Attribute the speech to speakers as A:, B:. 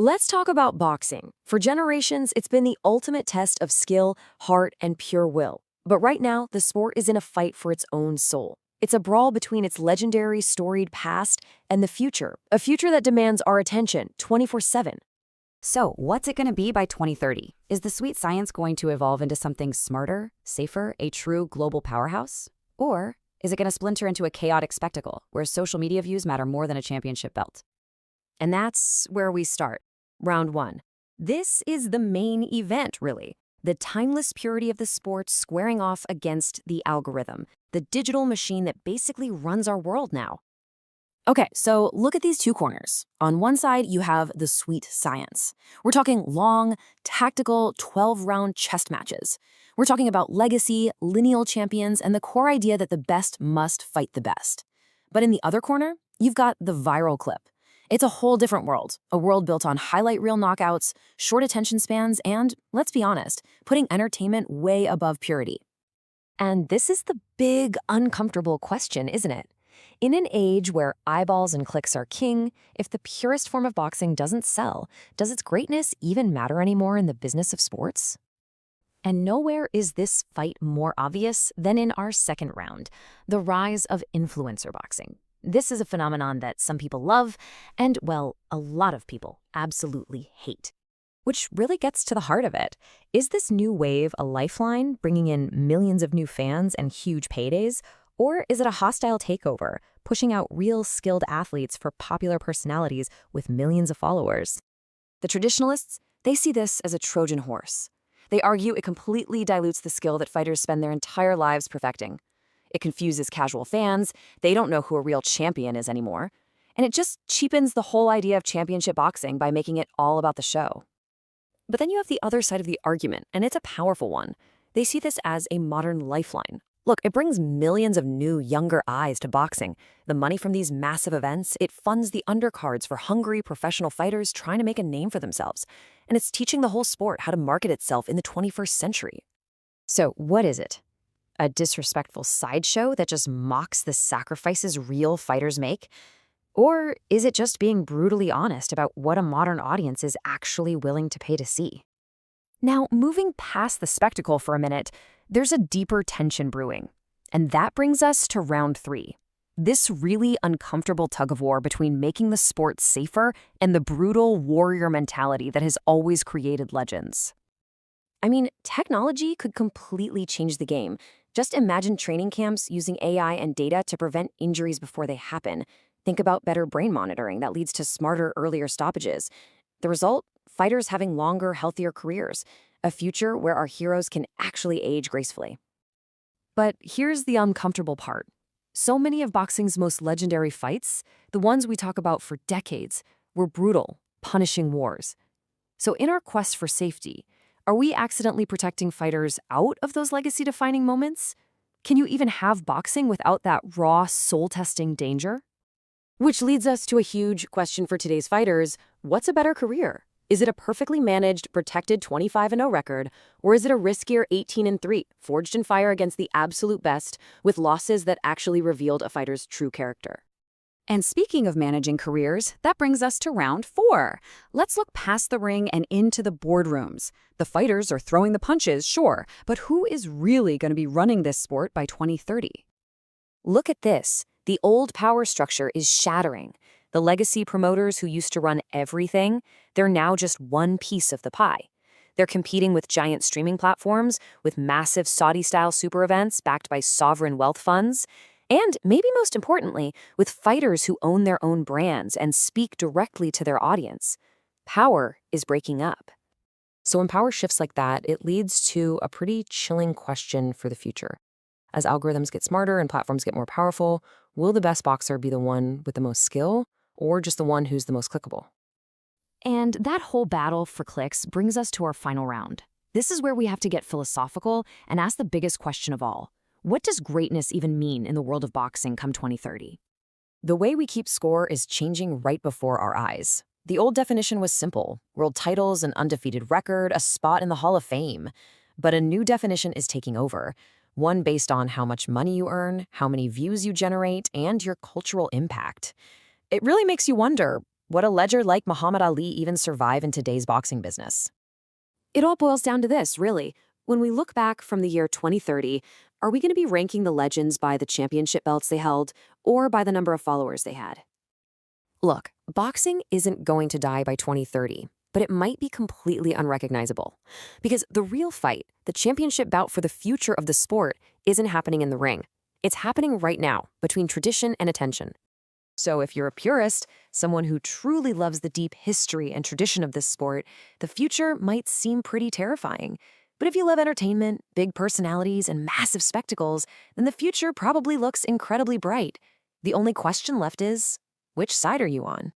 A: Let's talk about boxing. For generations, it's been the ultimate test of skill, heart, and pure will. But right now, the sport is in a fight for its own soul. It's a brawl between its legendary, storied past and the future, a future that demands our attention 24/7.
B: So, what's it going to be by 2030? Is the sweet science going to evolve into something smarter, safer, a true global powerhouse? Or is it going to splinter into a chaotic spectacle where social media views matter more than a championship belt?
A: And that's where we start. Round one. This is the main event, really. The timeless purity of the sport squaring off against the algorithm, the digital machine that basically runs our world now. Okay, so look at these two corners. On one side, you have the sweet science. We're talking long, tactical, 12-round chess matches. We're talking about legacy, lineal champions, and the core idea that the best must fight the best. But in the other corner, you've got the viral clip. It's a whole different world, a world built on highlight reel knockouts, short attention spans, and, let's be honest, putting entertainment way above purity. And this is the big, uncomfortable question, isn't it? In an age where eyeballs and clicks are king, if the purest form of boxing doesn't sell, does its greatness even matter anymore in the business of sports? And nowhere is this fight more obvious than in our second round, the rise of influencer boxing. This is a phenomenon that some people love and, well, a lot of people absolutely hate. Which really gets to the heart of it. Is this new wave a lifeline, bringing in millions of new fans and huge paydays? Or is it a hostile takeover, pushing out real skilled athletes for popular personalities with millions of followers? The traditionalists, they see this as a Trojan horse. They argue it completely dilutes the skill that fighters spend their entire lives perfecting. It confuses casual fans, they don't know who a real champion is anymore, and it just cheapens the whole idea of championship boxing by making it all about the show. But then you have the other side of the argument, and it's a powerful one. They see this as a modern lifeline. Look, it brings millions of new, younger eyes to boxing. The money from these massive events, it funds the undercards for hungry professional fighters trying to make a name for themselves. And it's teaching the whole sport how to market itself in the 21st century. So what is it? A disrespectful sideshow that just mocks the sacrifices real fighters make? Or is it just being brutally honest about what a modern audience is actually willing to pay to see? Now, moving past the spectacle for a minute, there's a deeper tension brewing. And that brings us to round three. This really uncomfortable tug-of-war between making the sport safer and the brutal warrior mentality that has always created legends. I mean, technology could completely change the game. Just imagine training camps using AI and data to prevent injuries before they happen. Think about better brain monitoring that leads to smarter, earlier stoppages. The result? Fighters having longer, healthier careers. A future where our heroes can actually age gracefully. But here's the uncomfortable part. So many of boxing's most legendary fights, the ones we talk about for decades, were brutal, punishing wars. So in our quest for safety, are we accidentally protecting fighters out of those legacy-defining moments? Can you even have boxing without that raw, soul-testing danger? Which leads us to a huge question for today's fighters. What's a better career? Is it a perfectly managed, protected 25-0 record, or is it a riskier 18-3, forged in fire against the absolute best, with losses that actually revealed a fighter's true character? And speaking of managing careers, that brings us to round four. Let's look past the ring and into the boardrooms. The fighters are throwing the punches, sure, but who is really going to be running this sport by 2030? Look at this. The old power structure is shattering. The legacy promoters who used to run everything, they're now just one piece of the pie. They're competing with giant streaming platforms, with massive Saudi-style super events backed by sovereign wealth funds, and maybe most importantly, with fighters who own their own brands and speak directly to their audience. Power is breaking up. So when power shifts like that, it leads to a pretty chilling question for the future. As algorithms get smarter and platforms get more powerful, will the best boxer be the one with the most skill, or just the one who's the most clickable? And that whole battle for clicks brings us to our final round. This is where we have to get philosophical and ask the biggest question of all. What does greatness even mean in the world of boxing come 2030? The way we keep score is changing right before our eyes. The old definition was simple: world titles, an undefeated record, a spot in the Hall of Fame. But a new definition is taking over, one based on how much money you earn, how many views you generate, and your cultural impact. It really makes you wonder, Would a legend like Muhammad Ali even survive in today's boxing business? It all boils down to this, really. When we look back from the year 2030, are we going to be ranking the legends by the championship belts they held or by the number of followers they had? Look, boxing isn't going to die by 2030, but it might be completely unrecognizable. Because the real fight, the championship bout for the future of the sport, isn't happening in the ring. It's happening right now, between tradition and attention. So if you're a purist, someone who truly loves the deep history and tradition of this sport, the future might seem pretty terrifying. But if you love entertainment, big personalities, and massive spectacles, then the future probably looks incredibly bright. The only question left is, which side are you on?